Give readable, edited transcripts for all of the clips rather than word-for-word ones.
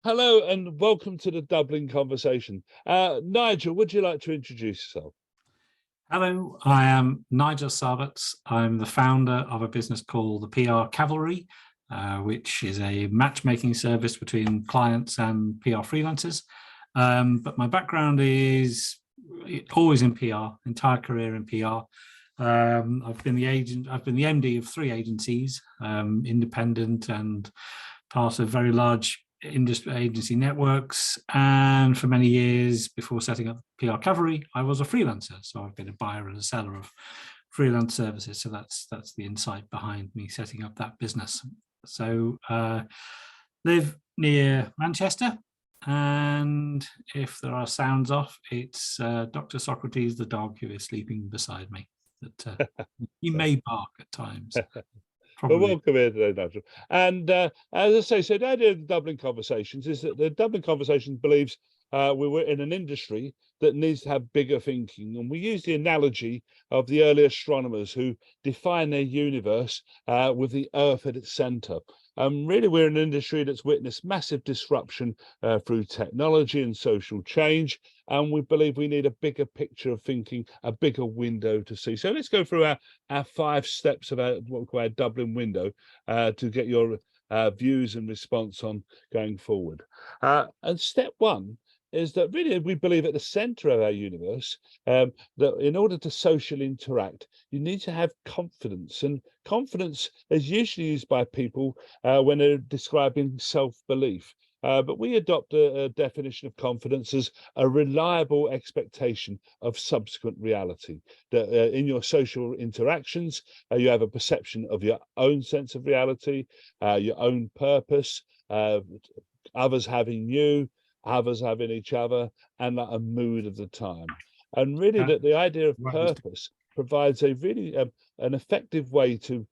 Hello and welcome to the Dublin conversation. Nigel, would you like to introduce yourself? Hello, I am Nigel Sarbutts. I'm the founder of a business called the PR Cavalry, which is a matchmaking service between clients and PR freelancers. But my background is always in PR, entire career in PR. I've been the MD of 3 agencies, independent and part of very large industry agency networks, and for many years before setting up PR Cavalry, I was a freelancer. So I've been a buyer and a seller of freelance services. So that's the insight behind me setting up that business. So live near Manchester, and if there are sounds off, it's Dr. Socrates the dog who is sleeping beside me. That he may bark at times. Well, welcome here today, Nigel. And as I say, so the idea of the Dublin Conversations is that the Dublin Conversations believes we were in an industry that needs to have bigger thinking. And we use the analogy of the early astronomers who define their universe with the Earth at its centre. Really, we're an industry that's witnessed massive disruption through technology and social change. And we believe we need a bigger picture of thinking, a bigger window to see. So let's go through our 5 steps of what we call our Dublin window to get your views and response on going forward. And step 1 is that really we believe at the center of our universe that in order to socially interact, you need to have confidence. And confidence is usually used by people when they're describing self-belief. But we adopt a definition of confidence as a reliable expectation of subsequent reality. That in your social interactions, you have a perception of your own sense of reality, your own purpose, others having you, others having each other, and a mood of the time. And really, that the idea of purpose provides a really an effective way to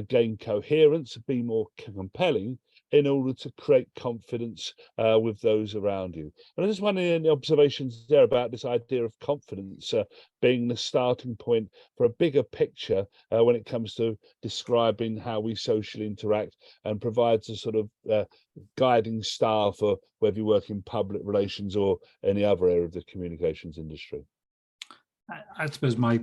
gain coherence, be more compelling, in order to create confidence with those around you. And I just wondering any observations there about this idea of confidence being the starting point for a bigger picture when it comes to describing how we socially interact, and provides a sort of guiding star for whether you work in public relations or any other area of the communications industry. I suppose my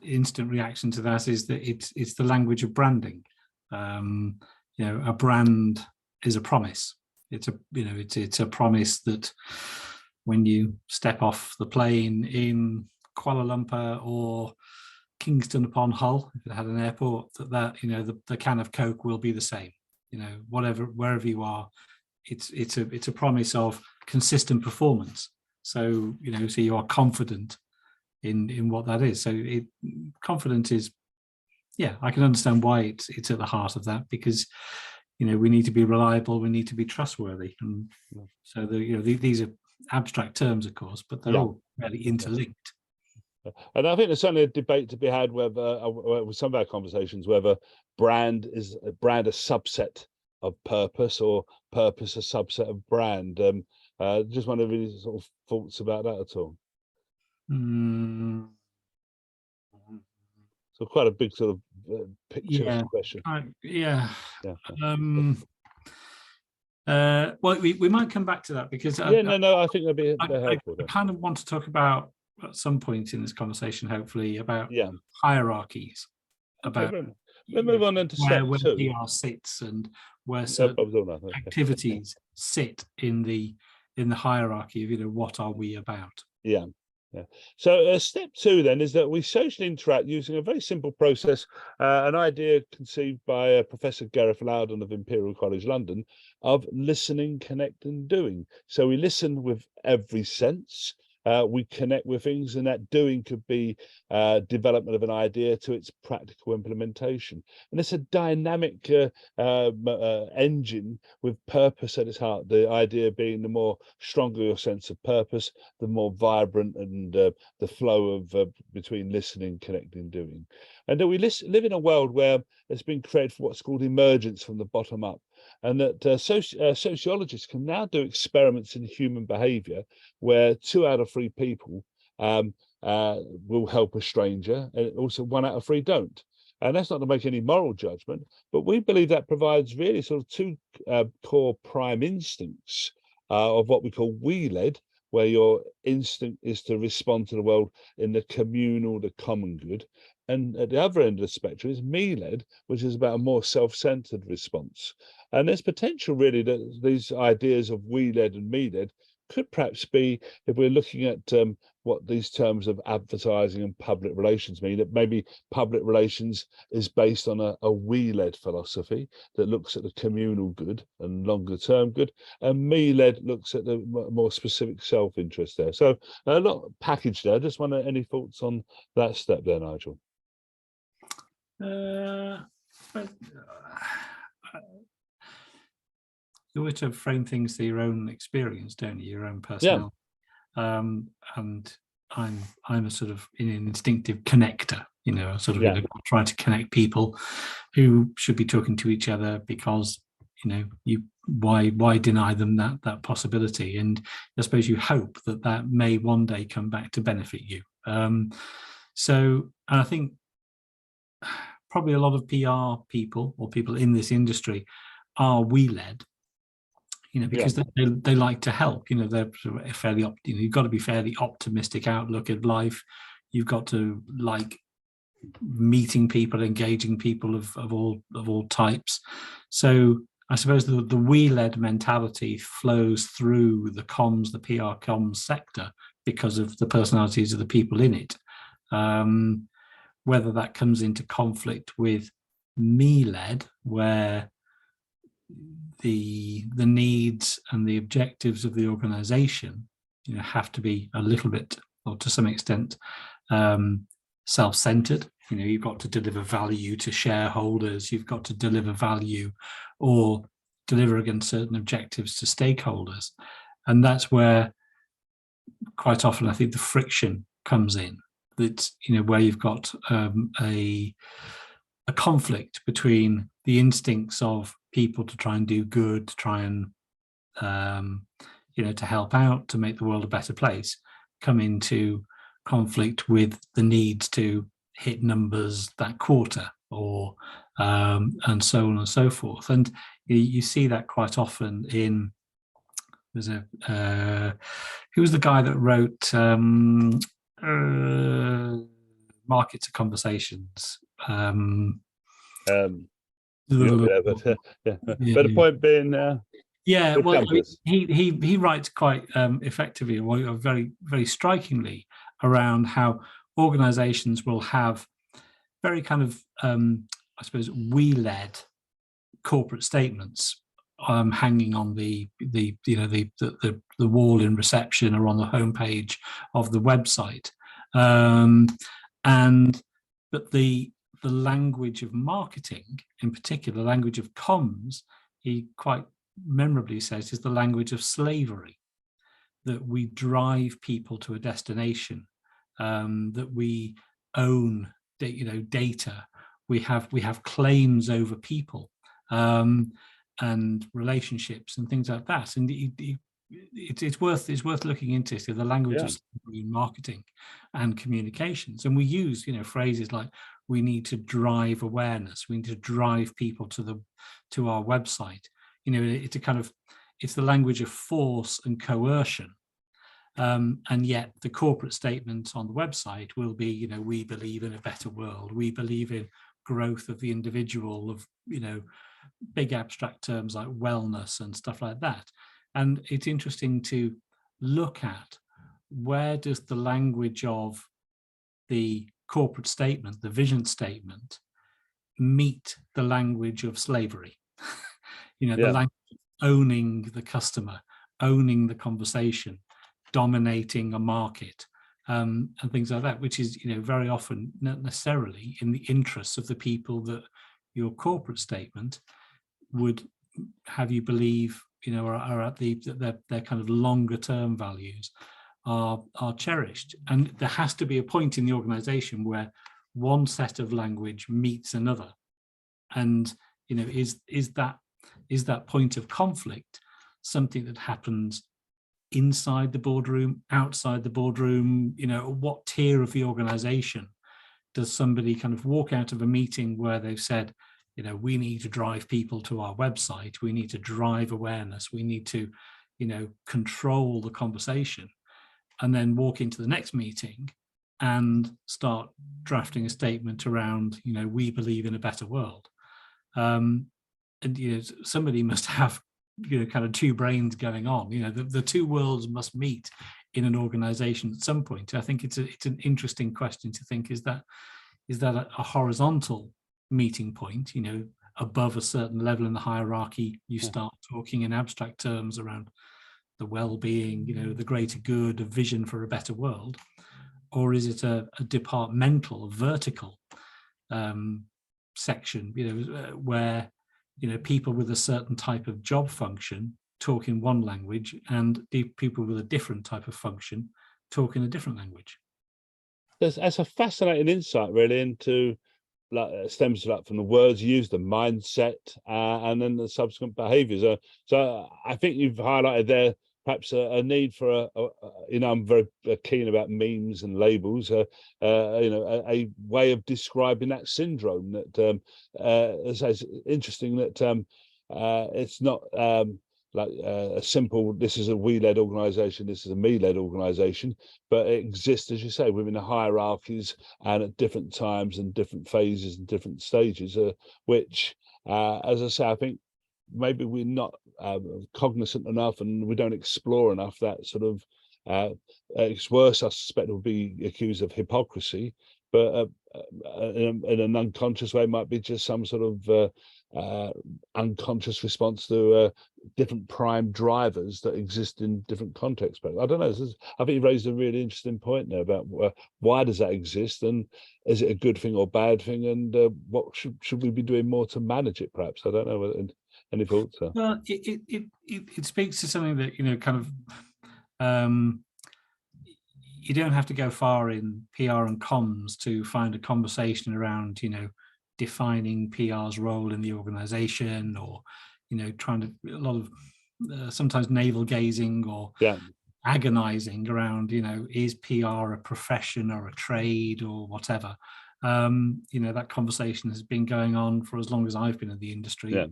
instant reaction to that is that it's the language of branding. A brand is a promise. It's a promise that when you step off the plane in Kuala Lumpur or Kingston upon Hull, if it had an airport, that the can of Coke will be the same. Wherever you are, it's a promise of consistent performance. So so you are confident in what that is. So confidence is, I can understand why it's at the heart of that, because we need to be reliable, we need to be trustworthy, and so these are abstract terms, of course, but they're all really interlinked. And I think there's certainly a debate to be had whether, with some of our conversations, whether brand is a subset of purpose or purpose a subset of brand. Just wonder if any sort of thoughts about that at all. So quite a big sort of picture question. Well, we might come back to that, because I think that'd be helpful. I kind of want to talk about, at some point in this conversation, hopefully, about hierarchies, about we'll move on into step 2. PR sits and where certain activities sit in the hierarchy of what are we about. So step 2 then is that we socially interact using a very simple process, an idea conceived by Professor Gareth Loudon of Imperial College London, of listening, connect and doing. So we listen with every sense, we connect with things, and that doing could be development of an idea to its practical implementation. And it's a dynamic engine with purpose at its heart. The idea being the more stronger your sense of purpose, the more vibrant and the flow of between listening, connecting, doing. And that we live in a world where it's been created for what's called emergence from the bottom up. And that sociologists can now do experiments in human behavior where 2 out of 3 people will help a stranger, and also 1 out of 3 don't. And that's not to make any moral judgment, but we believe that provides really sort of two core prime instincts of what we call we-led, where your instinct is to respond to the world in the communal, the common good. And at the other end of the spectrum is me-led, which is about a more self-centered response. And there's potential really that these ideas of we-led and me-led could perhaps be, if we're looking at what these terms of advertising and public relations mean, that maybe public relations is based on a we-led philosophy that looks at the communal good and longer term good, and me-led looks at the more specific self-interest there. So a lot packaged there. I just wonder, any thoughts on that step there, Nigel? You always have to frame things to your own experience, don't you? Your own personality. And I'm a sort of an instinctive connector, you know, sort of trying to connect people who should be talking to each other, because, you know, why deny them that possibility? And I suppose you hope that may one day come back to benefit you. So I think probably a lot of PR people or people in this industry are we-led, you know, because they like to help. You know, they're sort of fairly, you know, you've got to be fairly optimistic outlook at life. You've got to like meeting people, engaging people of all types. So I suppose the we-led mentality flows through the comms, the PR comms sector, because of the personalities of the people in it. Whether that comes into conflict with me-led, where the needs and the objectives of the organization, you know, have to be a little bit, or to some extent, self-centered. You know, you've got to deliver value to shareholders, you've got to deliver value or deliver against certain objectives to stakeholders. And that's where quite often I think the friction comes in. That, you know, where you've got a conflict between the instincts of people to try and do good, to try and you know, to help out, to make the world a better place, come into conflict with the needs to hit numbers that quarter, or and so on and so forth. And you see that quite often in, there's a who was the guy that wrote Markets and Conversations? But the point being, well, he writes quite effectively, or very, very strikingly, around how organizations will have very kind of, I suppose, we-led corporate statements hanging on the wall in reception or on the homepage of the website, but the language of marketing, in particular, the language of comms, he quite memorably says, is the language of slavery. That we drive people to a destination, that we own, you know, data. We have claims over people and relationships and things like that. And it's worth looking into. So the language of marketing and communications, and we use, you know, phrases like, we need to drive awareness, we need to drive people to our website. You know, it's the language of force and coercion, and yet the corporate statement on the website will be, you know, we believe in a better world, we believe in growth of the individual, of, you know, big abstract terms like wellness and stuff like that. And it's interesting to look at, where does the language of the corporate statement, the vision statement, meet the language of slavery? You know, the language of owning the customer, owning the conversation, dominating a market, and things like that, which is, you know, very often not necessarily in the interests of the people that your corporate statement would have you believe, you know, are at their kind of longer term values are cherished. And there has to be a point in the organization where one set of language meets another. And, you know, is that point of conflict something that happens inside the boardroom, outside the boardroom? You know, what tier of the organization does somebody kind of walk out of a meeting where they've said, you know, we need to drive people to our website, we need to drive awareness, we need to, you know, control the conversation, and then walk into the next meeting and start drafting a statement around, you know, we believe in a better world. And, you know, somebody must have, you know, kind of two brains going on. You know, the two worlds must meet in an organization at some point. I think it's an interesting question to think, is that a horizontal meeting point, you know, above a certain level in the hierarchy, you start talking in abstract terms around the well-being, you know, the greater good, a vision for a better world? Or is it a departmental, a vertical section, you know, where, you know, people with a certain type of job function talk in one language and people with a different type of function talk in a different language? That's a fascinating insight, really, into stems like from the words used, the mindset, and then the subsequent behaviours. So I think you've highlighted there perhaps a need for you know, I'm very keen about memes and labels. You know, a way of describing that syndrome. That it's interesting that it's not like a simple, this is a we-led organisation, this is a me-led organisation, but it exists, as you say, within the hierarchies and at different times and different phases and different stages, which, as I say, I think maybe we're not cognizant enough, and we don't explore enough that sort of, it's worse, I suspect, will be accused of hypocrisy, but in an unconscious way might be just some sort of unconscious response to different prime drivers that exist in different contexts. But I don't know, I think you raised a really interesting point there about why does that exist, and is it a good thing or bad thing, and what should we be doing more to manage it, perhaps? I don't know. Any thoughts? Well, it speaks to something that, you know, kind of, you don't have to go far in PR and comms to find a conversation around, you know, defining PR's role in the organization, or, you know, trying to, a lot of sometimes navel gazing or agonizing around, you know, is PR a profession or a trade or whatever? You know, that conversation has been going on for as long as I've been in the industry.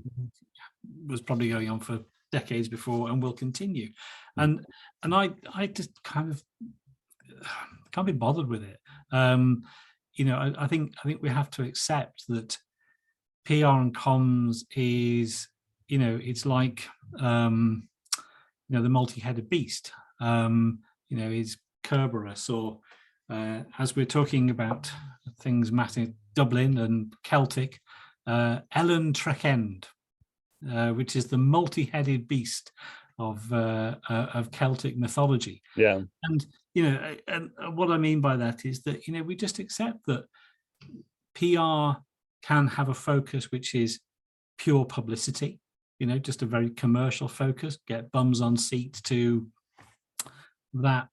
Was probably going on for decades before, and will continue. And I just kind of can't be bothered with it. You know, I think we have to accept that PR and comms is, you know, it's like, you know, the multi-headed beast. You know, is Kerberos, or as we're talking about things matter, Dublin and Celtic, Ellen Trekend, which is the multi-headed beast of Celtic mythology. Yeah. And, you know, and what I mean by that is that, you know, we just accept that PR can have a focus which is pure publicity, you know, just a very commercial focus, get bums on seats to that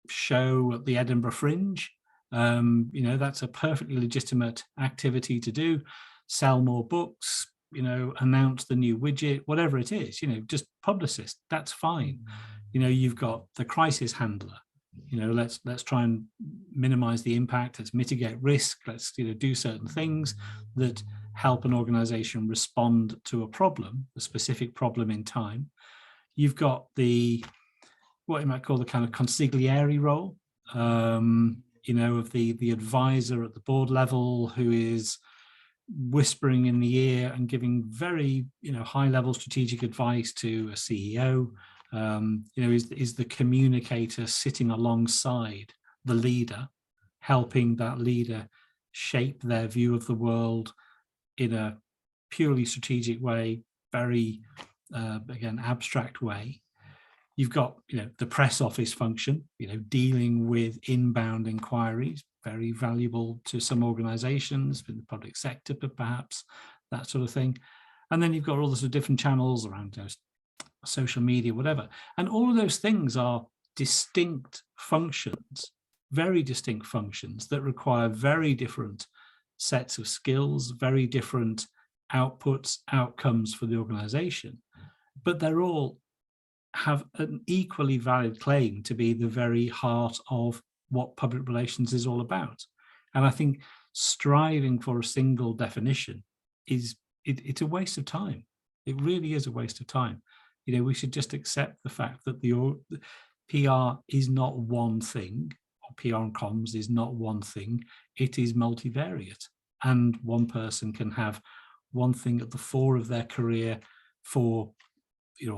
show at the Edinburgh Fringe. You know, that's a perfectly legitimate activity to do. Sell more books, you know, announce the new widget, whatever it is, you know, just publicist, that's fine. You know, you've got the crisis handler, you know, let's try and minimize the impact, let's mitigate risk, let's, you know, do certain things that help an organization respond to a problem, a specific problem in time. You've got the, what you might call the kind of consigliere role, you know, of the advisor at the board level who is whispering in the ear and giving very, you know, high level strategic advice to a CEO. You know, is the communicator sitting alongside the leader, helping that leader shape their view of the world in a purely strategic way, very, again, abstract way. You've got, you know, the press office function, you know, dealing with inbound inquiries, very valuable to some organizations in the public sector, but perhaps that sort of thing. And then you've got all the sort of different channels around those social media, whatever. And all of those things are distinct functions, very distinct functions that require very different sets of skills, very different outputs, outcomes for the organization. But they're all have an equally valid claim to be the very heart of what public relations is all about. And I think striving for a single definition it's a waste of time. It really is a waste of time. We should just accept the fact that the PR is not one thing, or PR and comms is not one thing. It is multivariate, and one person can have one thing at the fore of their career for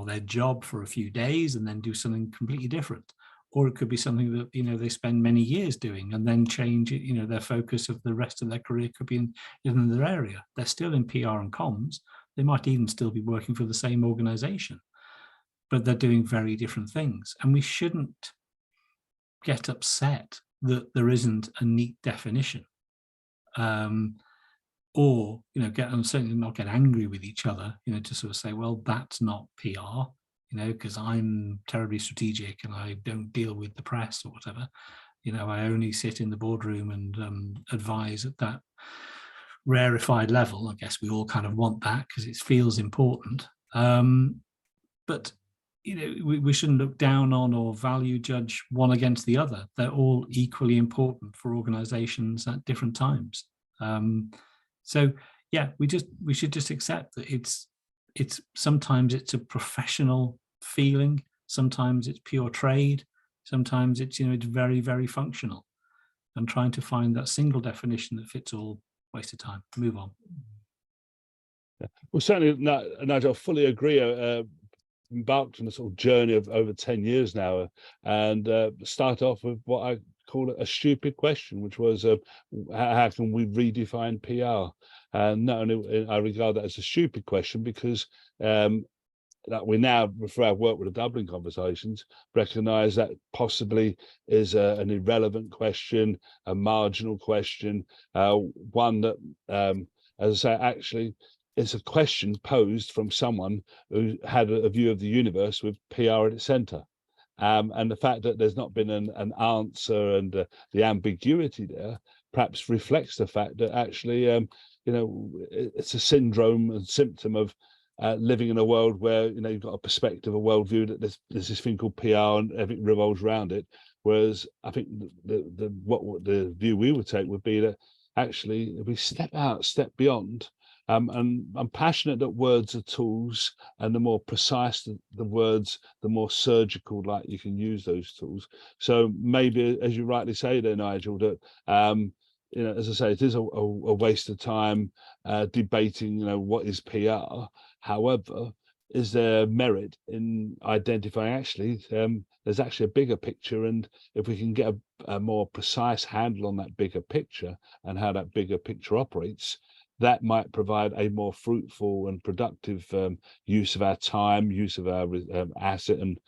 their job for a few days and then do something completely different, or it could be something that they spend many years doing and then change it. Their focus of the rest of their career could be in another area. They're still in PR and comms. They might even still be working for the same organization, but they're doing very different things. And we shouldn't get upset that there isn't a neat definition, or and certainly not get angry with each other, to sort of say, well, that's not PR, because I'm terribly strategic and I don't deal with the press or whatever. I only sit in the boardroom and advise at that rarefied level. I guess we all kind of want that because it feels important. But we shouldn't look down on or value judge one against the other. They're all equally important for organizations at different times. So yeah, we should just accept that it's sometimes it's a professional feeling, sometimes it's pure trade, sometimes it's it's very, very functional, and trying to find that single definition that fits all, waste of time. Move on. Yeah. Well, certainly, Nigel, I fully agree. Embarked on a sort of journey of over 10 years now, and start off with what I call it a stupid question, which was how can we redefine PR? And not only I regard that as a stupid question because that we now, through our work with the Dublin conversations, recognise that possibly is an irrelevant question, a marginal question, one that, as I say, actually it's a question posed from someone who had a view of the universe with PR at its centre. And the fact that there's not been an answer, and the ambiguity there perhaps reflects the fact that actually, it's a syndrome and symptom of living in a world where you've got a perspective, a worldview that there's this thing called PR and everything revolves around it. Whereas I think what the view we would take would be that actually if we step out, step beyond. And I'm passionate that words are tools, and the more precise the words, the more surgical like you can use those tools. So maybe, as you rightly say there, Nigel, that as I say, it is a waste of time debating, what is PR. However, is there merit in identifying actually there's actually a bigger picture, and if we can get a more precise handle on that bigger picture and how that bigger picture operates, that might provide a more fruitful and productive use of our time, use of our asset and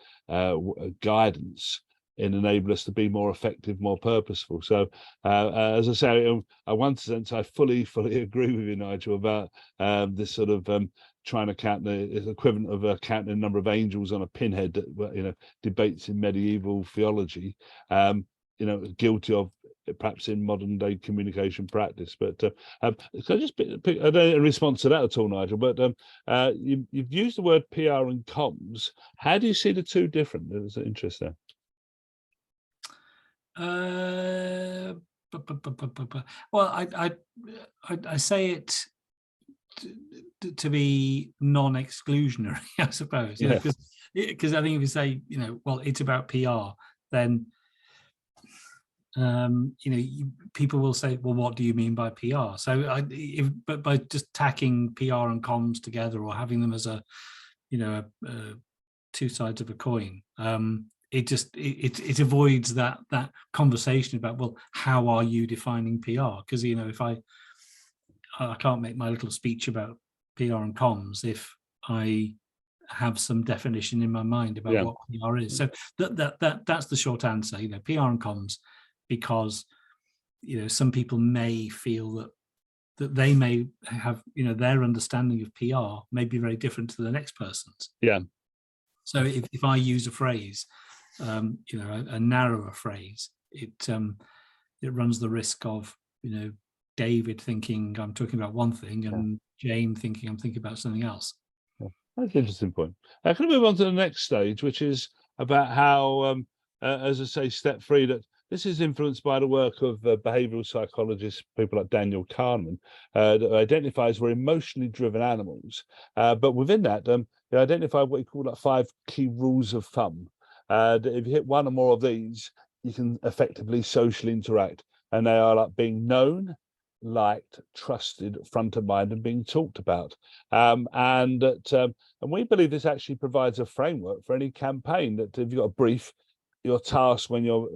guidance, and enable us to be more effective, more purposeful. So, as I say, in one sense, I fully agree with you, Nigel, about this sort of trying to count the equivalent of counting the number of angels on a pinhead that debates in medieval theology. Guilty of perhaps in modern day communication practice. But can I just pick, I don't know in response to that at all, Nigel, but you've used the word PR and comms. How do you see the two different? There's an interest there. Well, I say it to be non-exclusionary, I suppose. Yeah. Because I think if you say, well, it's about PR, then people will say, well, what do you mean by PR? So but by just tacking PR and comms together, or having them as a two sides of a coin, it avoids that conversation about, well, how are you defining PR? Because if I can't make my little speech about PR and comms if I have some definition in my mind about what PR is. So that's the short answer. PR and comms, because some people may feel that they may have their understanding of PR may be very different to the next person's. Yeah. So if I use a phrase, a narrower phrase, it runs the risk of David thinking I'm talking about one thing, and Jane thinking I'm thinking about something else. That's an interesting point. Can we move on to the next stage, which is about how, as I say, step 3, that this is influenced by the work of behavioral psychologists, people like Daniel Kahneman, that identifies we're emotionally driven animals. But within that, they identify what you call like 5 key rules of thumb. That if you hit one or more of these, you can effectively socially interact. And they are like being known, liked, trusted, front of mind, and being talked about. And we believe this actually provides a framework for any campaign. That if you've got a brief, your task when you're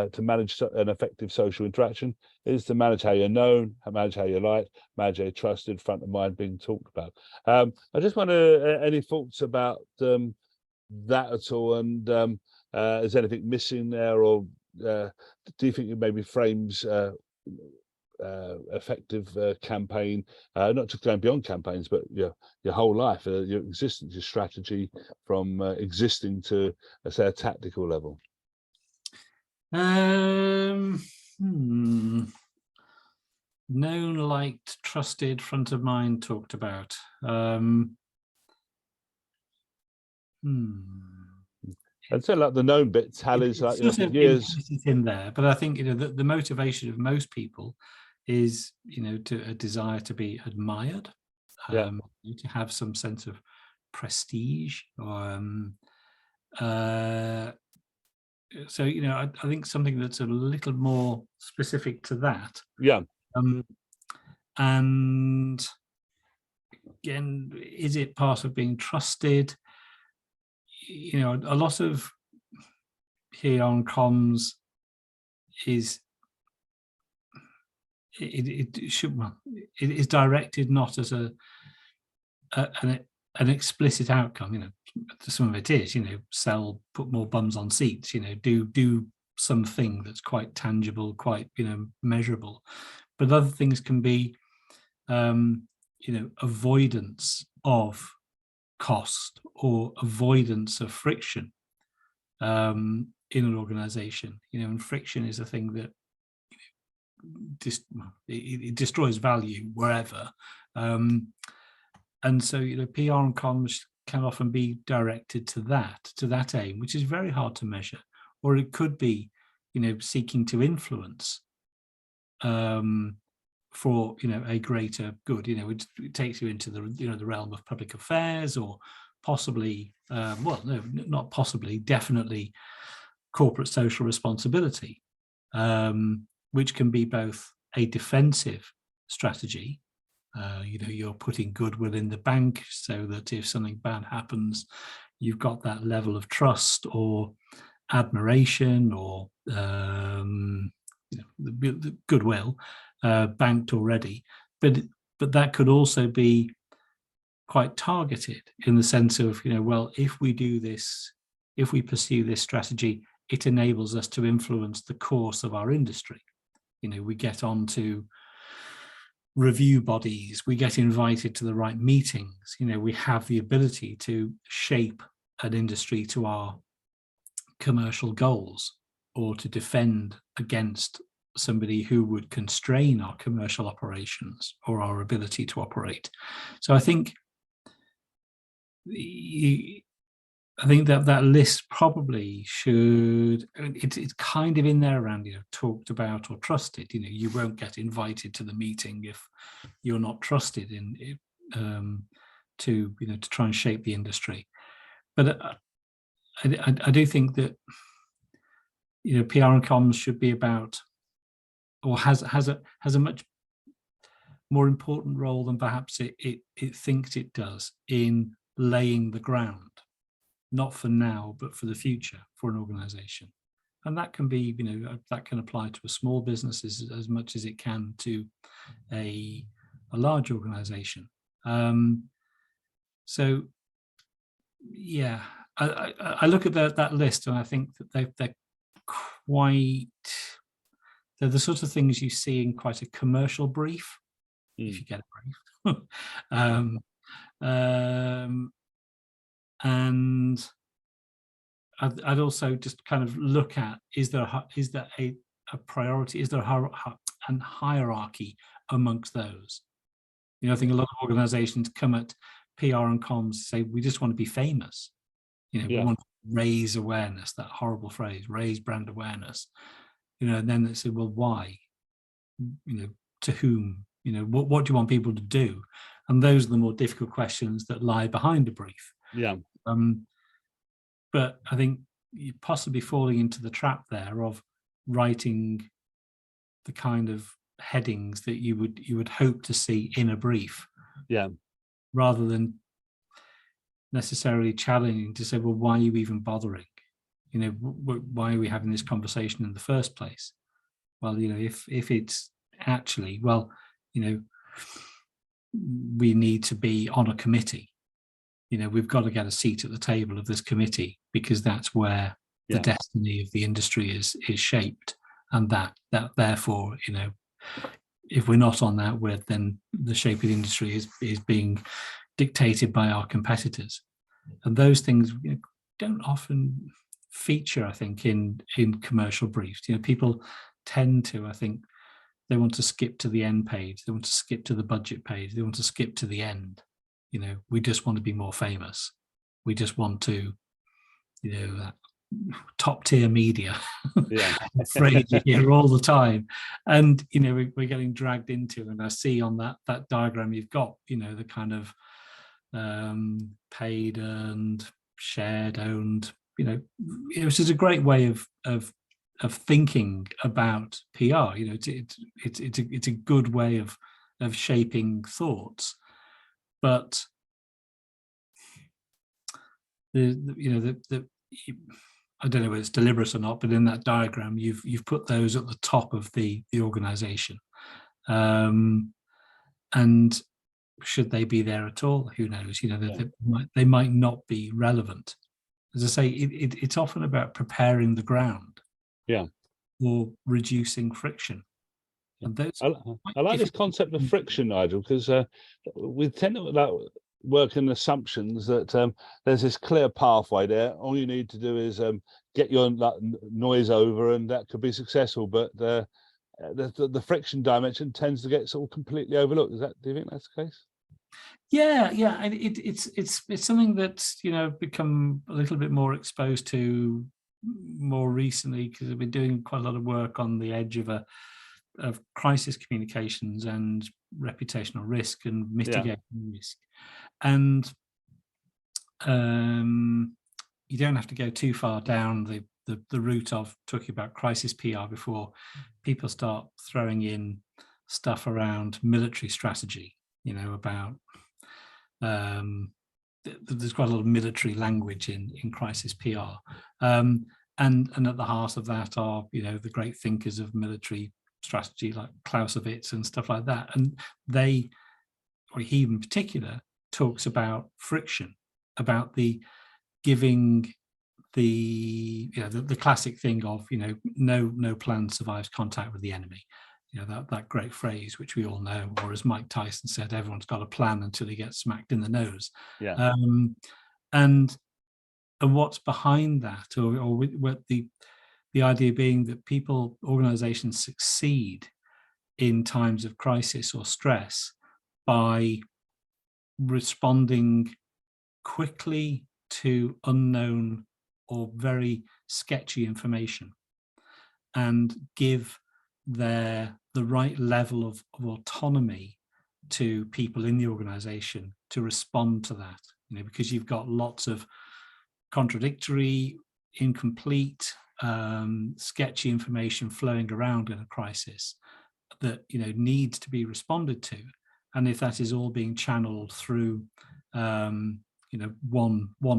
to manage an effective social interaction is to manage how you're known, manage how you're liked, manage how you're trusted, front of mind, being talked about. I just wonder any thoughts about that at all, and is anything missing there, or do you think it maybe frames effective campaign, not just going beyond campaigns, but your whole life, your existence, your strategy from existing to, let's say, a tactical level? Known, liked, trusted, front of mind, talked about. And so, like the known bit tallies, like Sort of years in there, but I think the motivation of most people is to a desire to be admired, to have some sense of prestige, or so I think something that's a little more specific to that. And again, is it part of being trusted? A lot of PR and comms is it is directed not as an explicit outcome. Some of it is sell, put more bums on seats, do something that's quite tangible, quite measurable. But other things can be avoidance of cost or avoidance of friction in an organization. And friction is a thing that it destroys value wherever, and so PR and comms can often be directed to that aim, which is very hard to measure. Or it could be seeking to influence for a greater good. It takes you into the realm of public affairs, or possibly not possibly, definitely corporate social responsibility, which can be both a defensive strategy. You're putting goodwill in the bank so that if something bad happens, you've got that level of trust or admiration or the goodwill banked already. But that could also be quite targeted in the sense of, well, if we do this, if we pursue this strategy, it enables us to influence the course of our industry. We get onto review bodies, we get invited to the right meetings, we have the ability to shape an industry to our commercial goals, or to defend against somebody who would constrain our commercial operations or our ability to operate. So I think that list probably should, it's kind of in there around, talked about or trusted. You won't get invited to the meeting if you're not trusted in to try and shape the industry. But I do think that PR and comms should be about, or has a much more important role than perhaps it thinks it does, in laying the ground, not for now, but for the future, for an organization. And that can be, that can apply to a small business as much as it can to a large organization. So, yeah, I look at that list and I think that they're the sort of things you see in quite a commercial brief, if you get a brief. And I'd also just kind of look at, is there a priority? Is there a hierarchy amongst those? I think a lot of organizations come at PR and comms, say, we just want to be famous. We want to raise awareness, that horrible phrase, raise brand awareness. and then they say, well, why? To whom? What do you want people to do? And those are the more difficult questions that lie behind a brief. Yeah. But I think you're possibly falling into the trap there of writing the kind of headings that you would hope to see in a brief. Yeah. Rather than necessarily challenging to say, well, why are you even bothering? Why are we having this conversation in the first place? Well, if it's actually, well, we need to be on a committee. We've got to get a seat at the table of this committee, because that's where the destiny of the industry is shaped, and that therefore, if we're not on that, then the shape of the industry is being dictated by our competitors, and those things don't often feature, I think, in commercial briefs. People tend to, I think, they want to skip to the end page, they want to skip to the budget page, they want to skip to the end. We just want to be more famous. We just want to, that top tier media phrase you hear all the time. And, we're getting dragged into, and I see on that diagram you've got, the kind of paid, earned, shared, owned, which is a great way of thinking about PR. It's a good way of shaping thoughts. But I don't know whether it's deliberate or not, but in that diagram, you've put those at the top of the organization, and should they be there at all? Who knows? They might not be relevant. As I say, it's often about preparing the ground, or reducing friction. And those I like this concept of friction, Nigel, because we tend to work in assumptions that there's this clear pathway there. All you need to do is get your noise over, and that could be successful. But the friction dimension tends to get sort of completely overlooked. Do you think that's the case? Yeah. It's something that's become a little bit more exposed to more recently, because I've been doing quite a lot of work on the edge of crisis communications and reputational risk and mitigating risk. And you don't have to go too far down the route of talking about crisis PR before people start throwing in stuff around military strategy, about there's quite a lot of military language in crisis PR. And at the heart of that are, the great thinkers of military strategy like Clausewitz and stuff like that. And he in particular talks about friction, about the giving the classic thing of, no plan survives contact with the enemy. That great phrase, which we all know, or as Mike Tyson said, everyone's got a plan until he gets smacked in the nose. And what's behind that, or what the idea being that organizations succeed in times of crisis or stress by responding quickly to unknown or very sketchy information, and give the right level of autonomy to people in the organization to respond to that, because you've got lots of contradictory, incomplete, sketchy information flowing around in a crisis that needs to be responded to. And if that is all being channeled through one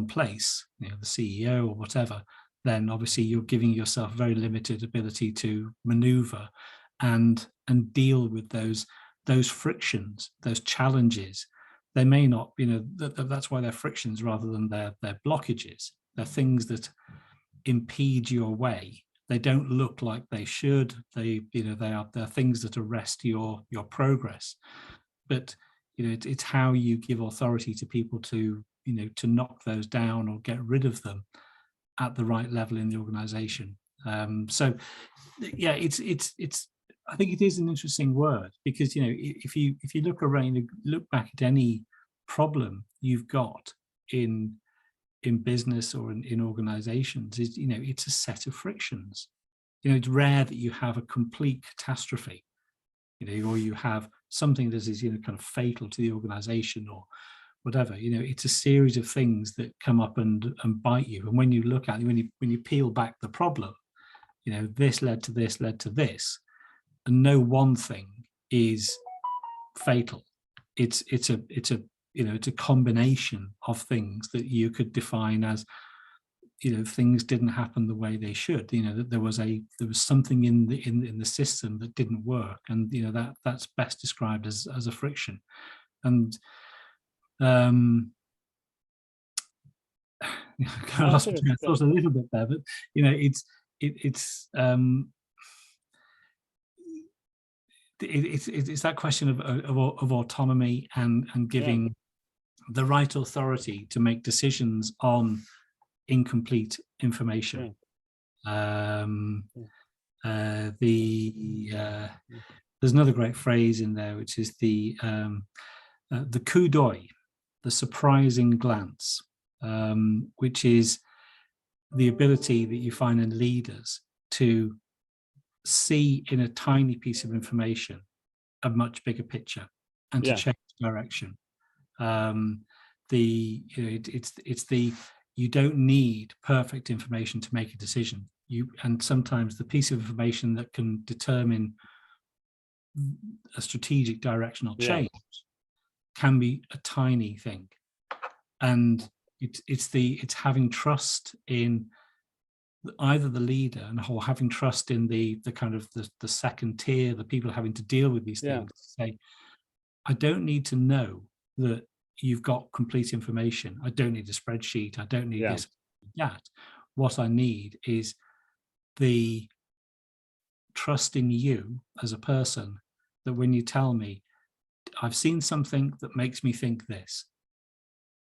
place, the CEO or whatever, then obviously you're giving yourself very limited ability to maneuver and deal with those frictions, those challenges. They may not, that's why they're frictions rather than they're blockages. They're things that impede your way. They don't look like they should. They're things that arrest your progress. But it's how you give authority to people to knock those down or get rid of them at the right level in the organization. So yeah, it's I think it is an interesting word, because if you look around, look back at any problem you've got in business or in organizations, it's a set of frictions. it's rare that you have a complete catastrophe, or you have something that is, kind of fatal to the organization or whatever. It's a series of things that come up and bite you. And when you look at it, when you peel back the problem, this led to this, led to this, and no one thing is fatal. It's a combination of things that you could define as, things didn't happen the way they should. That there was something in the system that didn't work, and that's best described as a friction. And I lost my thoughts a little bit there, but it's that question of autonomy and giving the right authority to make decisions on incomplete information. There's another great phrase in there, which is the coup d'oeil, the surprising glance, which is the ability that you find in leaders to see in a tiny piece of information a much bigger picture and to change direction. You don't need perfect information to make a decision. And sometimes the piece of information that can determine a strategic directional change can be a tiny thing. And it's having trust in either the leader or having trust in the kind of the second tier, the people having to deal with these things. Say, I don't need to know that you've got complete information. I don't need a spreadsheet. I don't need this, that. What I need is the trust in you as a person, that when you tell me, I've seen something that makes me think this,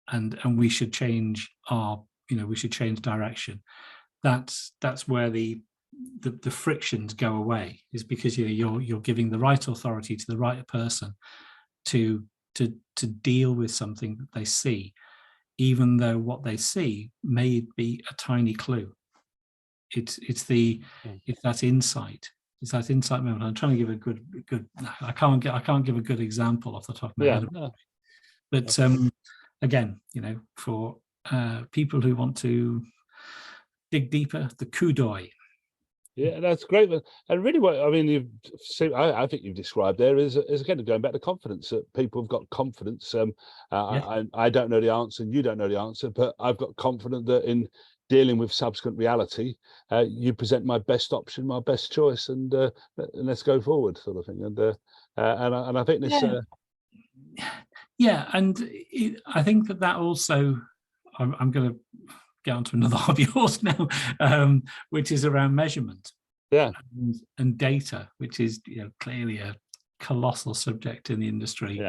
and we should change we should change direction. That's where the frictions go away, is because you're giving the right authority to the right person to deal with something that they see, even though what they see may be a tiny clue. It's that insight. It's that insight moment. I'm trying to give a good. I can't give a good example off the top of my head. But again, for people who want to dig deeper, the coup d'oeil. Yeah, that's great. And really, what I mean, I think you've described there is again going back to confidence. That people have got confidence. I don't know the answer, and you don't know the answer, but I've got confidence that in dealing with subsequent reality, you present my best option, my best choice, and let's go forward, sort of thing. And I think this. I think that also, I'm going to get onto another hobby horse now, which is around measurement, and data, which is clearly a colossal subject in the industry.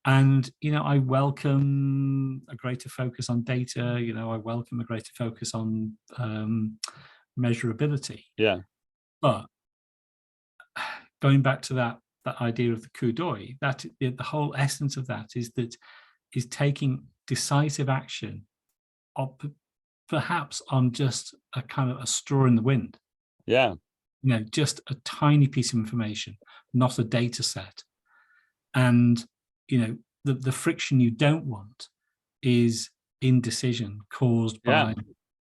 And I welcome a greater focus on data. I welcome a greater focus on measurability. But going back to that idea of the coup d'oeil, that the whole essence of that is taking decisive action, perhaps on just a kind of a straw in the wind. Just a tiny piece of information, not a data set. And the friction you don't want is indecision caused by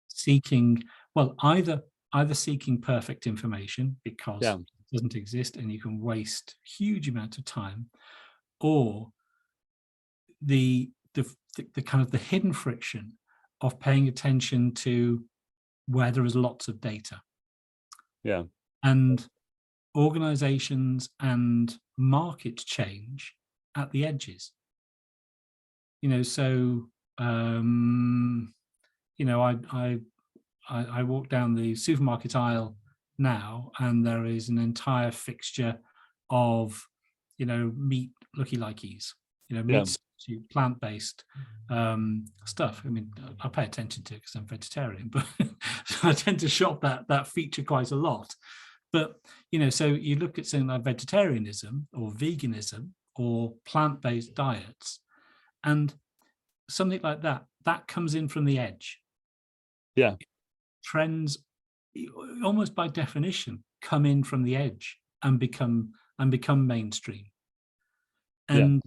seeking, either seeking perfect information because it doesn't exist and you can waste huge amount of time, or the kind of the hidden friction of paying attention to where there is lots of data. And organizations and markets change at the edges. So I walk down the supermarket aisle now, and there is an entire fixture of meat looky-likeys, meat, plant-based stuff. I mean, I pay attention to it because I'm vegetarian, but I tend to shop that feature quite a lot. But so you look at something like vegetarianism or veganism or plant-based diets, and something like that comes in from the edge. Trends almost by definition, come in from the edge and become mainstream. And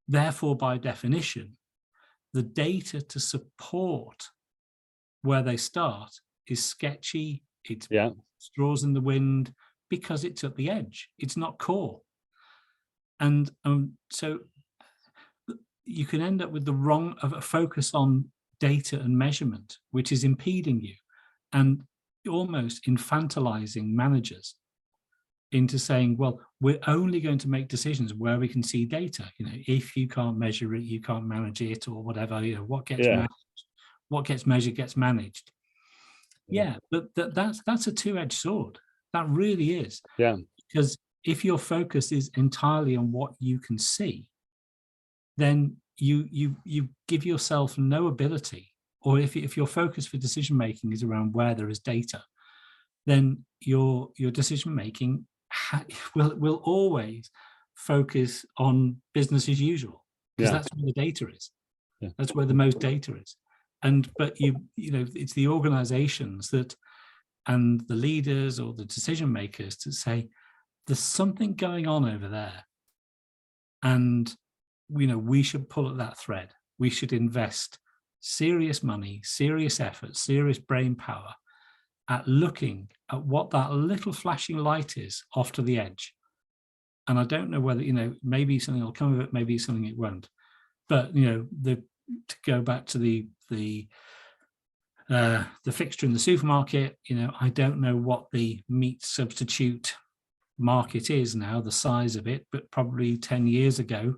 therefore, by definition, the data to support where they start is sketchy. It's straws in the wind because it's at the edge. It's not core. And so you can end up with the wrong of a focus on data and measurement, which is impeding you and almost infantilizing managers into saying, well, we're only going to make decisions where we can see data. You know, if you can't measure it, you can't manage it, or whatever. You know, what gets managed, what gets measured gets managed. Yeah, but that's a two-edged sword. That really is. Yeah. Because if your focus is entirely on what you can see, then you give yourself no ability. Or if your focus for decision making is around where there is data, then your decision making will always focus on business as usual, because that's where the data is. That's where the most data is. But you know, it's the organizations that, and the leaders or the decision makers, to say there's something going on over there, and you know, we should pull at that thread. We should invest serious money, serious effort, serious brain power at looking at what that little flashing light is off to the edge. And I don't know whether, you know, maybe something will come of it, maybe something it won't. But you know, to go back to the fixture in the supermarket, you know, I don't know what the meat substitute market is now, the size of it, but probably 10 years ago,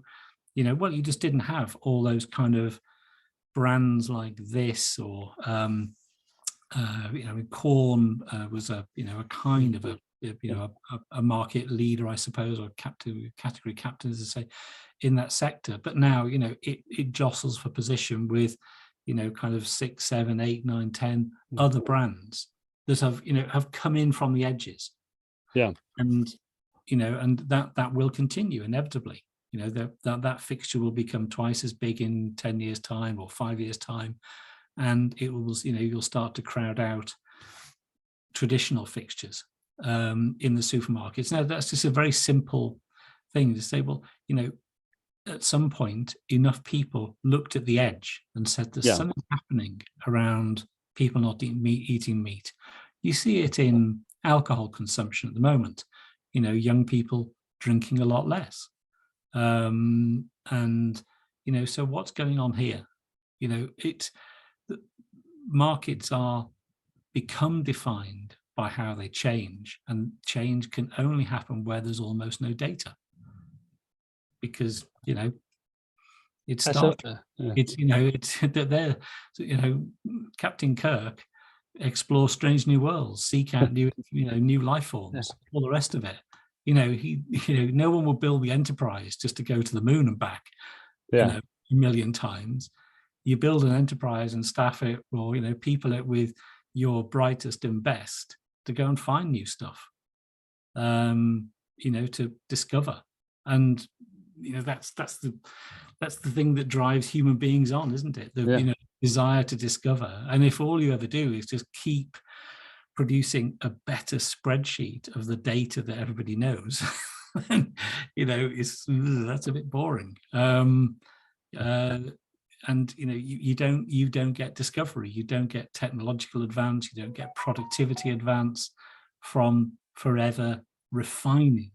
you know, well, you just didn't have all those kind of brands like this, or you know, corn was a, you know, a kind of a market leader, I suppose, or category captain, as I say, in that sector. But now, you know, it jostles for position with, you know, kind of 6, 7, 8, 9, 10 other brands that have, you know, have come in from the edges. Yeah. And, you know, and that will continue inevitably. You know, that fixture will become twice as big in 10 years' time or 5 years' time. And it will, you know, you'll start to crowd out traditional fixtures in the supermarkets. Now, that's just a very simple thing to say, well, you know, at some point, enough people looked at the edge and said there's something happening around people not eating meat. You see it in alcohol consumption at the moment. You know, young people drinking a lot less. And, you know, so what's going on here? You know, markets become defined by how they change, and change can only happen where there's almost no data, because, you know, it's it's, you know, it's that they're, you know, Captain Kirk explores strange new worlds, seek out new, you know, new life forms, all the rest of it. You know, you know, no one will build the Enterprise just to go to the moon and back, you know, a million times. You build an enterprise and staff it, or, you know, people it with your brightest and best to go and find new stuff, you know, to discover. And, you know, that's the thing that drives human beings on, isn't it? The you know, desire to discover. And if all you ever do is just keep producing a better spreadsheet of the data that everybody knows, then, you know, that's a bit boring. And, you know, you don't get discovery, you don't get technological advance, you don't get productivity advance from forever refining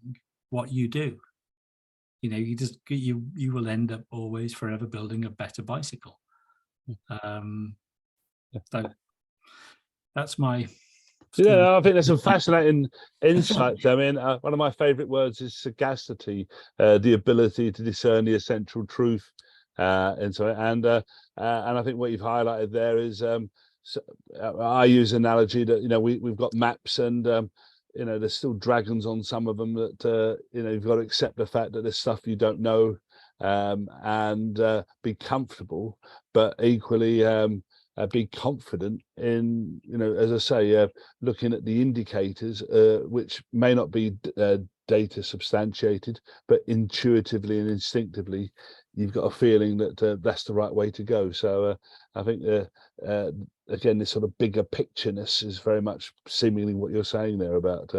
what you do. You know, you will end up always forever building a better bicycle. So that's my. Yeah, I think there's some fascinating insights. I mean, one of my favorite words is sagacity, the ability to discern the essential truth. And I think what you've highlighted there is, I use analogy that, you know, we've got maps, and you know, there's still dragons on some of them, that you know, you've got to accept the fact that there's stuff you don't know, and be comfortable, but equally be confident in, you know, as I say, looking at the indicators, which may not be data substantiated, but intuitively and instinctively, you've got a feeling that that's the right way to go. So I think again, this sort of bigger pictureness is very much seemingly what you're saying there about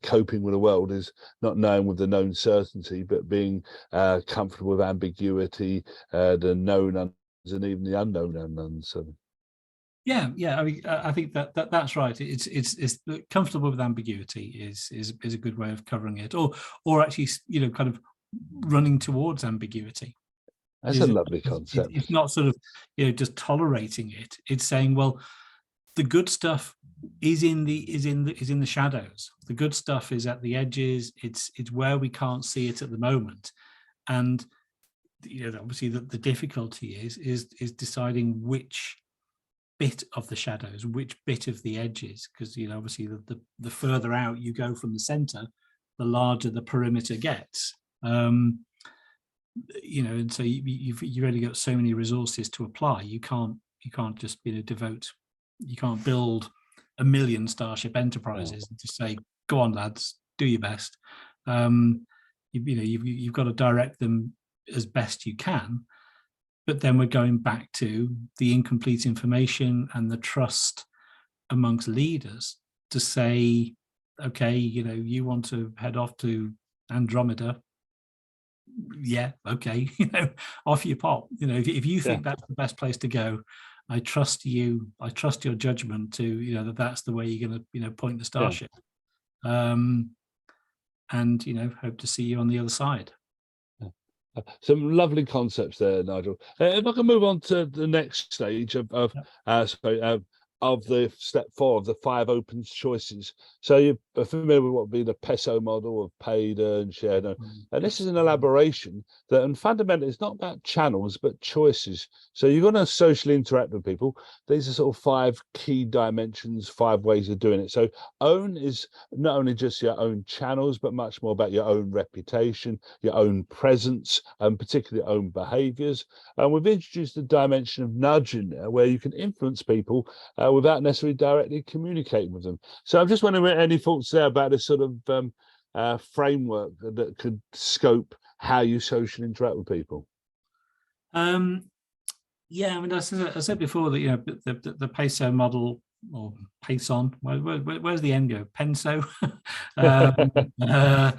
coping with the world is not knowing with the known certainty, but being comfortable with ambiguity, the known unknowns, and even the unknown unknowns. So. Yeah, I mean, I think that's right. It's comfortable with ambiguity is a good way of covering it, or actually, kind of running towards ambiguity. That's a lovely concept. It's not sort of just tolerating it. It's saying, well, the good stuff is in the shadows. The good stuff is at the edges. It's where we can't see it at the moment, and obviously the difficulty is deciding which bit of the shadows, which bit of the edges, because obviously the further out you go from the center, the larger the perimeter gets. And so you've only got so many resources to apply. You can't just devote. You can't build 1 million Starship Enterprises and just say, go on lads, do your best. You've got to direct them as best you can. But then we're going back to the incomplete information and the trust amongst leaders to say, okay, you want to head off to Andromeda. Yeah, okay, off you pop. If you think that's the best place to go, I trust you. I trust your judgment to, that's the way you're going to, point the starship. And, hope to see you on the other side. Some lovely concepts there, Nigel. If I can move on to the next stage of the step 4 of the 5 open choices. So you're familiar with what would be the PESO model of paid, earned, shared, and this is an elaboration that, and fundamentally, it's not about channels but choices. So you're going to socially interact with people. These are sort of 5 key dimensions, 5 ways of doing it. So own is not only just your own channels, but much more about your own reputation, your own presence, and particularly your own behaviours. And we've introduced the dimension of nudge in there, where you can influence people without necessarily directly communicating with them. So I'm just wondering, any thoughts there about this sort of framework that could scope how you socially interact with people? Yeah, I mean, I said before that the PESO model, or PASON, where's the end go? PENSO. I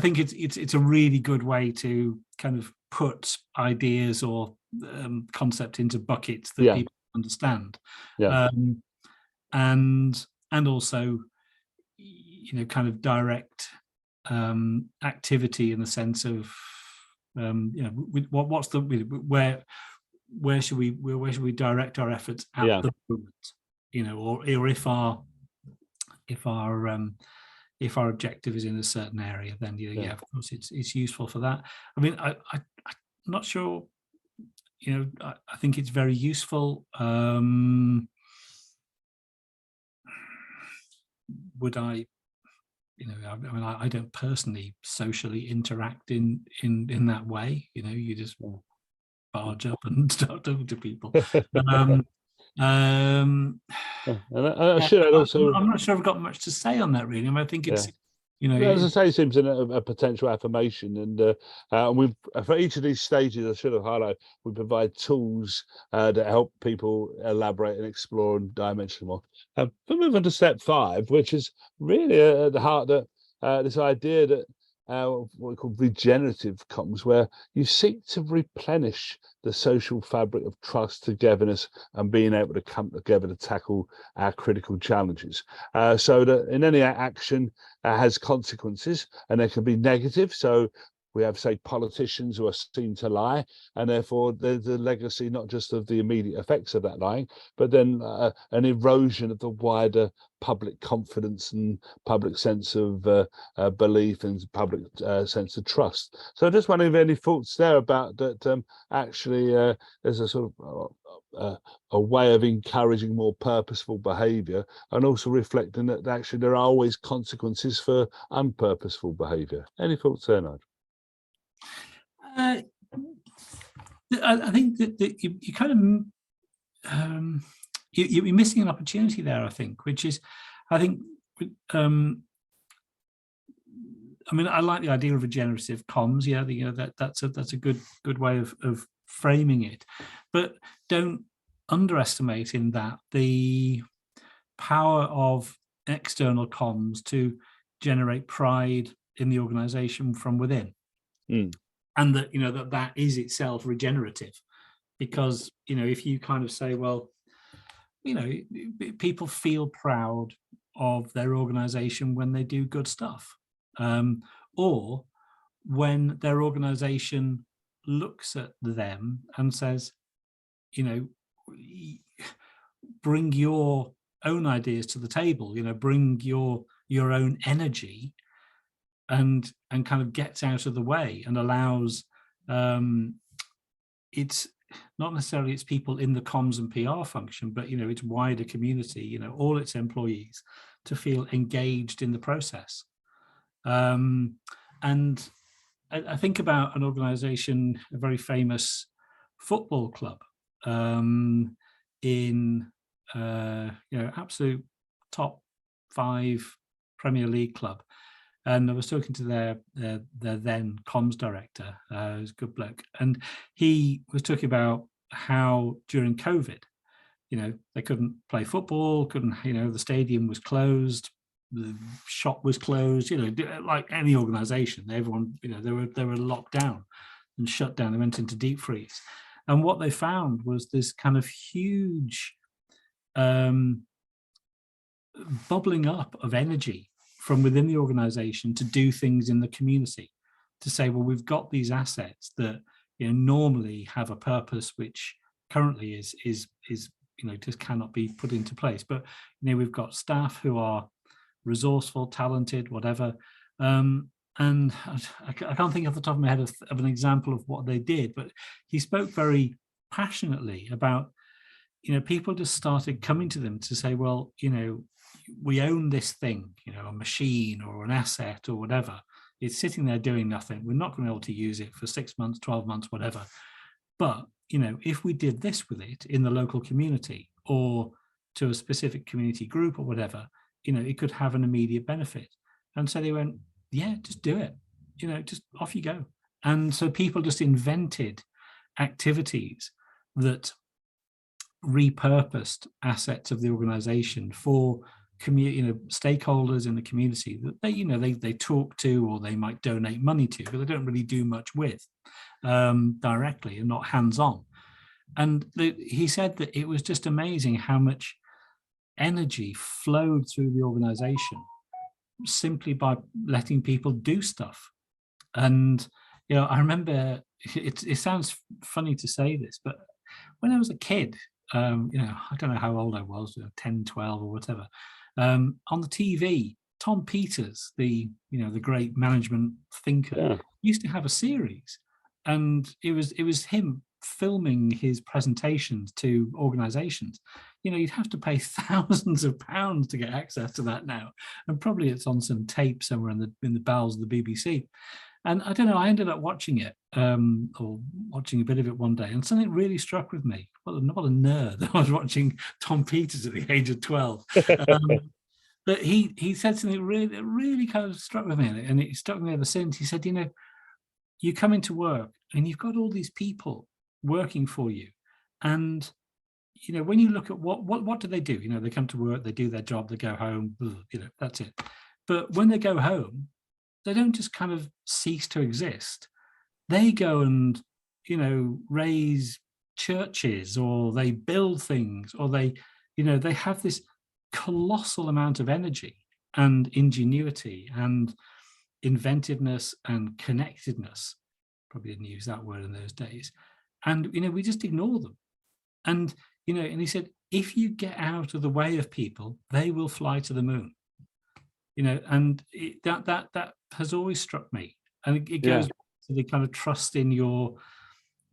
think it's a really good way to kind of put ideas or concept into buckets that people understand. And also kind of direct activity in the sense of what's the where should we direct our efforts at the moment, or if our objective is in a certain area, then of course it's useful for that. I mean, I'm not sure. I think it's very useful. Would I? I mean, I don't personally socially interact in that way. You just barge up and start talking to people. And I should add also, I'm not sure I've got much to say on that really. I mean, I think it's as I say, it seems a potential affirmation, and we've for each of these stages, I should have highlighted, we provide tools that help people elaborate and explore and dimension more. But move on to step 5, which is really at the heart that this idea that what we call regenerative comms, where you seek to replenish the social fabric of trust, togetherness, and being able to come together to tackle our critical challenges. So that in any action has consequences, and they can be negative. So we have, say, politicians who are seen to lie, and therefore there's a legacy not just of the immediate effects of that lying, but then an erosion of the wider public confidence and public sense of belief and public sense of trust. So I just wonder if any thoughts there about that. Actually, there's a sort of a way of encouraging more purposeful behaviour, and also reflecting that actually there are always consequences for unpurposeful behaviour. Any thoughts there, Nigel? I think that you kind of you're missing an opportunity there. I think, which is, I think I mean, I like the idea of regenerative comms. Yeah, that's a good way of framing it, but don't underestimate in that the power of external comms to generate pride in the organization from within, and that that is itself regenerative, because if you kind of say, well, people feel proud of their organization when they do good stuff, or when their organization looks at them and says, bring your own ideas to the table, bring your own energy, and kind of gets out of the way and allows it's not necessarily it's people in the comms and PR function, but its wider community, all its employees, to feel engaged in the process. And I think about an organization, a very famous football club, in absolute top 5 Premier League club. And I was talking to their then comms director, who's a good bloke, and he was talking about how during COVID, they couldn't play football, the stadium was closed, the shop was closed, like any organization, everyone, they were locked down and shut down. They went into deep freeze. And what they found was this kind of huge bubbling up of energy from within the organization to do things in the community, to say, well, we've got these assets that normally have a purpose which currently is just cannot be put into place, but we've got staff who are resourceful, talented, whatever, and I can't think off the top of my head of an example of what they did, but he spoke very passionately about people just started coming to them to say, well, we own this thing, a machine or an asset or whatever. It's sitting there doing nothing. We're not going to be able to use it for 6 months, 12 months, whatever. But, if we did this with it in the local community or to a specific community group or whatever, it could have an immediate benefit. And so they went, yeah, just do it, just off you go. And so people just invented activities that repurposed assets of the organization for stakeholders in the community that they talk to, or they might donate money to, but they don't really do much with directly and not hands-on. And he said that it was just amazing how much energy flowed through the organization simply by letting people do stuff. And I remember, it sounds funny to say this, but when I was a kid, I don't know how old I was, 10, 12 or whatever, on the TV, Tom Peters, the great management thinker, used to have a series, and it was him filming his presentations to organizations. You'd have to pay thousands of pounds to get access to that now, and probably it's on some tape somewhere in the bowels of the BBC. And I don't know, I ended up watching it, or watching a bit of it one day, and something really struck with me. What a nerd. I was watching Tom Peters at the age of 12. But he said something that really kind of struck with me, and it struck me ever since. He said, you come into work and you've got all these people working for you, and when you look at what do they do? They come to work, they do their job, they go home, that's it. But when they go home, they don't just kind of cease to exist. They go and raise churches, or they build things, or they have this colossal amount of energy and ingenuity and inventiveness and connectedness. Probably didn't use that word in those days. And we just ignore them. And and he said, if you get out of the way of people, they will fly to the moon. And that has always struck me. And it goes to the kind of trust in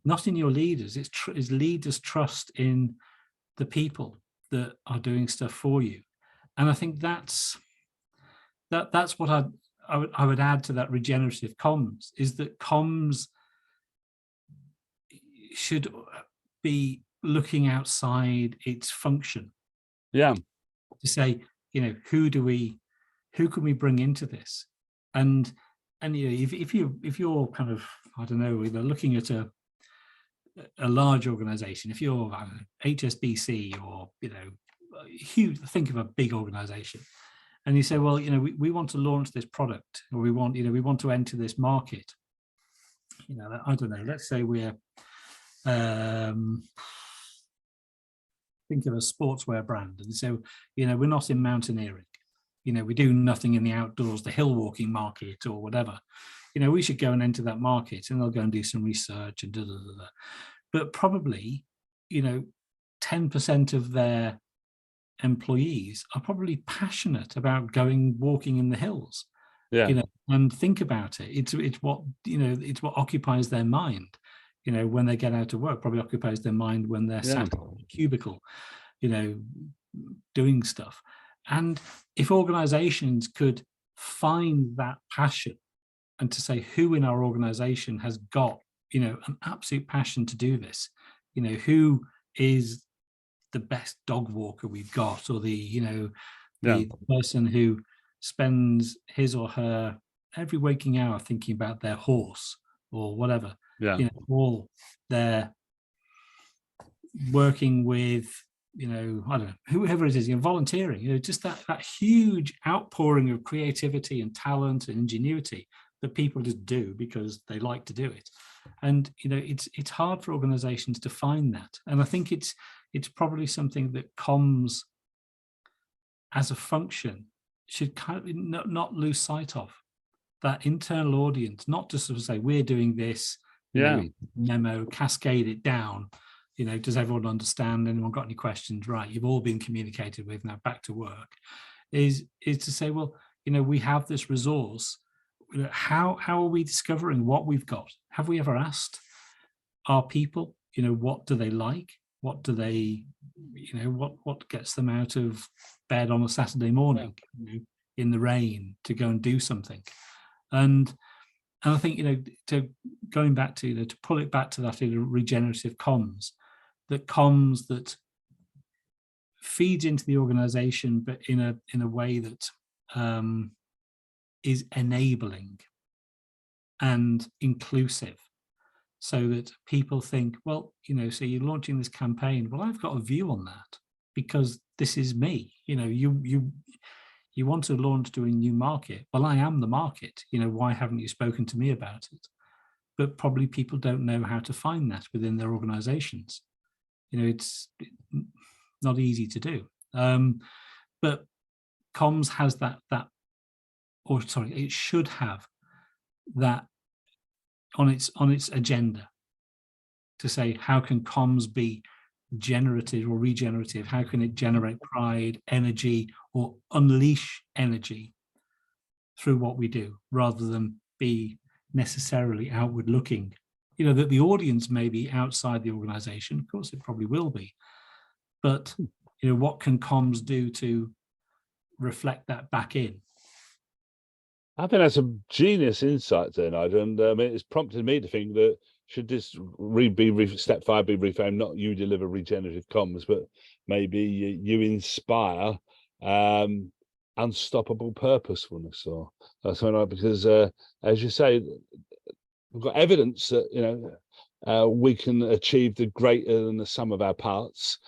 not in your leaders, it's leaders' trust in the people that are doing stuff for you. And I think that's what I would add to that regenerative comms, is that comms should be looking outside its function. Yeah. To say, who do we who can we bring into this? And you know, if you're kind of, I don't know, either looking at a large organization, if you're HSBC or, you know, huge, think of a big organization, and you say, well, you know, we want to launch this product, or we want to enter this market. You know, I don't know, let's say we're think of a sportswear brand, and so, you know, we're not in mountaineering, you know, we do nothing in the outdoors, the hill walking market or whatever. You know, we should go and enter that market, and they'll go and do some research and but probably, you know, 10% of their employees are probably passionate about going walking in the hills. Yeah. You know, and think about it, it's what, you know, it's what occupies their mind, you know, when they get out of work, probably occupies their mind when they're sat in a cubicle, you know, doing stuff. And if organizations could find that passion, and to say who in our organization has got, you know, an absolute passion to do this, you know, who is the best dog walker we've got, or the, you know, the person who spends his or her every waking hour thinking about their horse or whatever, you know, or they're working with, you know, I don't know, whoever it is, you know, volunteering, you know, just that huge outpouring of creativity and talent and ingenuity that people just do because they like to do it. And, you know, it's hard for organizations to find that. And I think it's probably something that comms as a function should kind of not lose sight of, that internal audience, not to sort of say, we're doing this, you know, memo, cascade it down, you know, does everyone understand? Anyone got any questions? Right, you've all been communicated with, now back to work. Is to say, well, you know, we have this resource. How are we discovering what we've got? Have we ever asked our people, you know, what do they like? What do they, you know, what gets them out of bed on a Saturday morning, you know, in the rain to go and do something? And I think, you know, to going back to, you know, to pull it back to that, you know, regenerative comms that feeds into the organization, but in a way that is enabling and inclusive, so that people think, well, you know, so you're launching this campaign, well, I've got a view on that because this is me. You know, you want to launch to a new market. Well, I am the market. You know, why haven't you spoken to me about it? But probably people don't know how to find that within their organizations. You know, it's not easy to do. But comms has it should have that on its agenda, to say, how can comms be generative or regenerative? How can it generate pride, energy, or unleash energy through what we do, rather than be necessarily outward looking? You know, that the audience may be outside the organization, of course it probably will be, but, you know, what can comms do to reflect that back in? I think that's a genius insight there, Nigel, and it's prompted me to think that should this step 5 be reframed, not you deliver regenerative comms, but maybe you inspire unstoppable purposefulness, or something like, because as you say, we've got evidence that, you know, we can achieve the greater than the sum of our parts,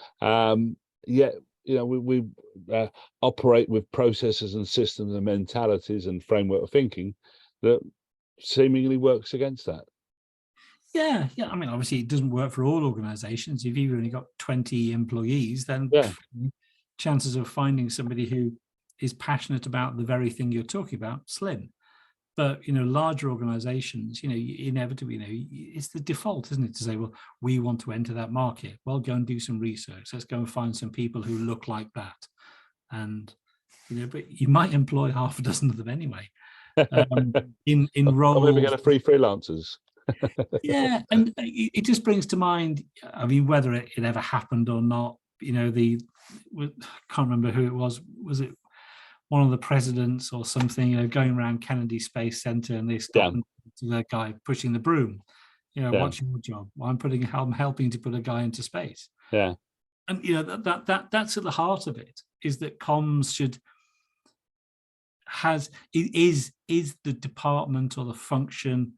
yet, you know, we operate with processes and systems and mentalities and framework of thinking that seemingly works against that. Yeah. I mean, obviously, it doesn't work for all organizations. If you've only got 20 employees, then chances of finding somebody who is passionate about the very thing you're talking about, slim. But, you know, larger organizations, you know, inevitably, you know, it's the default, isn't it, to say, well, we want to enter that market. Well, go and do some research. Let's go and find some people who look like that. And, you know, but you might employ half a dozen of them anyway. In roles. Maybe get a free freelancers. Yeah, and it just brings to mind, I mean, whether it ever happened or not, you know, I can't remember who it was it one of the presidents or something, you know, going around Kennedy Space Center, and they stop to the guy pushing the broom. You know, what's your job? Well, I'm helping to put a guy into space. Yeah. And, you know, that's at the heart of it, is that comms should is the department or the function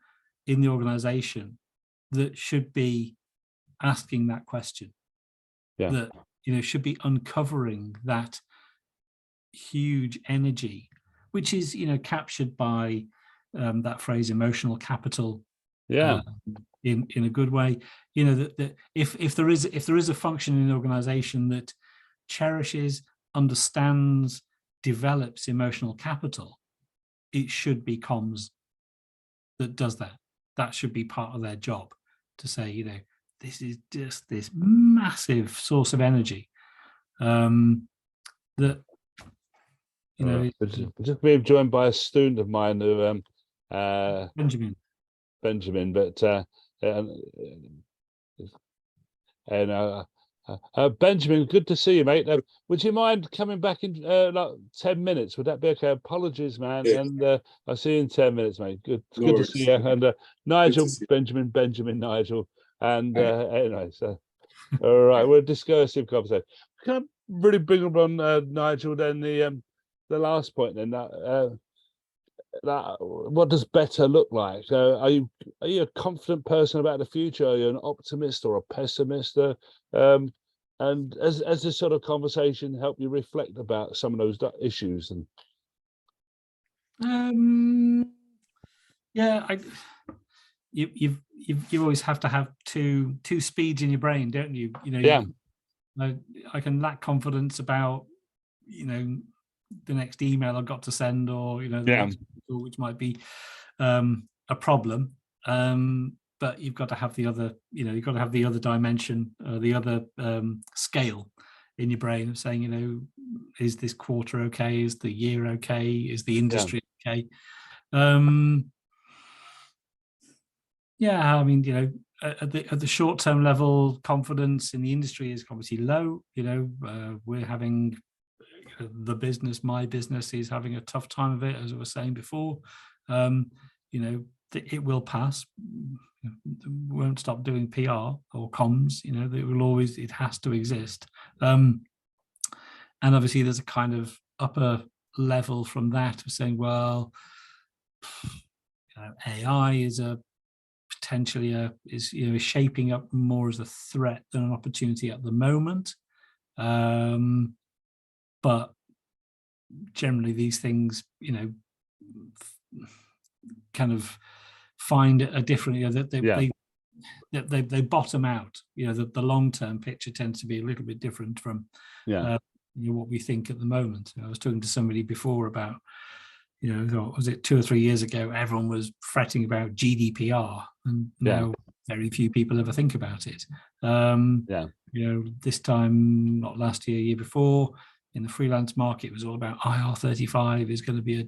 in the organization that should be asking that question, that should be uncovering that huge energy, which is captured by that phrase emotional capital, in a good way. That if there is a function in the organization that cherishes, understands, develops emotional capital, it should be comms that does that. That should be part of their job, to say, this is just this massive source of energy, that just being joined by a student of mine who Benjamin, but Benjamin, good to see you, mate. Would you mind coming back in like 10 minutes? Would that be okay? Apologies, man. Yeah. And I'll see you in 10 minutes, mate. Good to see you. And Nigel, Benjamin, Nigel. And anyway, so all right, we're discussing conversation. Can I really bring up on Nigel then the last point then, that what does better look like? Are you a confident person about the future? Are you an optimist or a pessimist? And as this sort of conversation help you reflect about some of those issues? And you always have to have two speeds in your brain, don't you? I can lack confidence about the next email I've got to send, or the next, which might be a problem. But you've got to have the other, you've got to have the other dimension, the other scale in your brain of saying, is this quarter okay? Is the year okay? Is the industry okay? I mean, at the short-term level, confidence in the industry is obviously low. We're having my business is having a tough time of it, as I was saying before. It will pass. We won't stop doing PR or comms. It has to exist. And obviously, there's a kind of upper level from that of saying, well, AI is potentially is shaping up more as a threat than an opportunity at the moment. But generally, these things, kind of find a different, they bottom out. The long-term picture tends to be a little bit different from what we think at the moment. I was talking to somebody before about, was it 2 or 3 years ago, everyone was fretting about GDPR, and now very few people ever think about it. This time, not last year, year before, in the freelance market, it was all about IR35 is going to be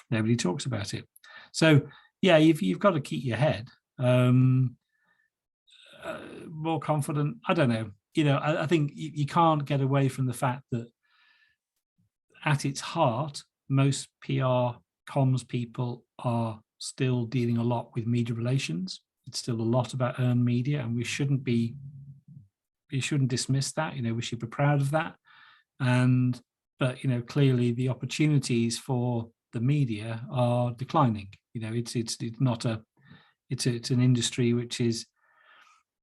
nobody talks about it. So you've got to keep your head more confident. I don't know. I think you can't get away from the fact that at its heart, most PR comms people are still dealing a lot with media relations. It's still a lot about earned media, and we shouldn't dismiss that. We should be proud of that. But clearly the opportunities for the media are declining. It's not it's an industry which is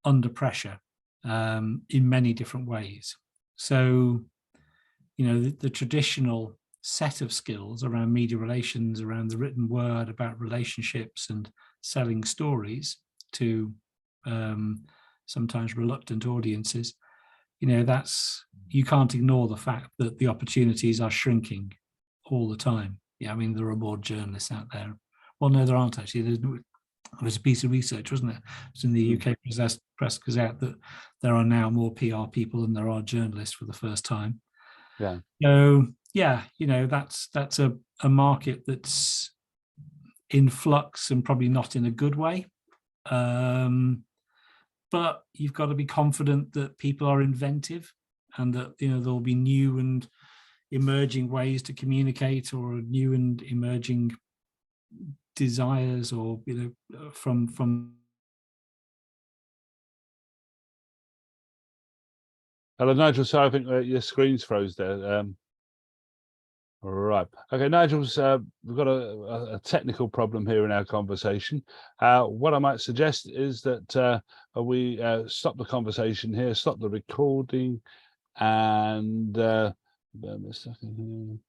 under pressure in many different ways. So the traditional set of skills around media relations, around the written word, about relationships and selling stories to sometimes reluctant audiences, you can't ignore the fact that the opportunities are shrinking all the time. I mean, there are more journalists out there. Well, no, there aren't actually. There was a piece of research, wasn't it? It's in the UK Press Gazette that there are now more PR people than there are journalists for the first time. So that's a market that's in flux and probably not in a good way. But you've got to be confident that people are inventive, and that there'll be new and emerging ways to communicate, or new and emerging desires, or from. Hello, Nigel. So I think your screen's froze there. All right. Okay, Nigel's, we've got a technical problem here in our conversation. What I might suggest is that we stop the conversation here, stop the recording, and bear me a second here.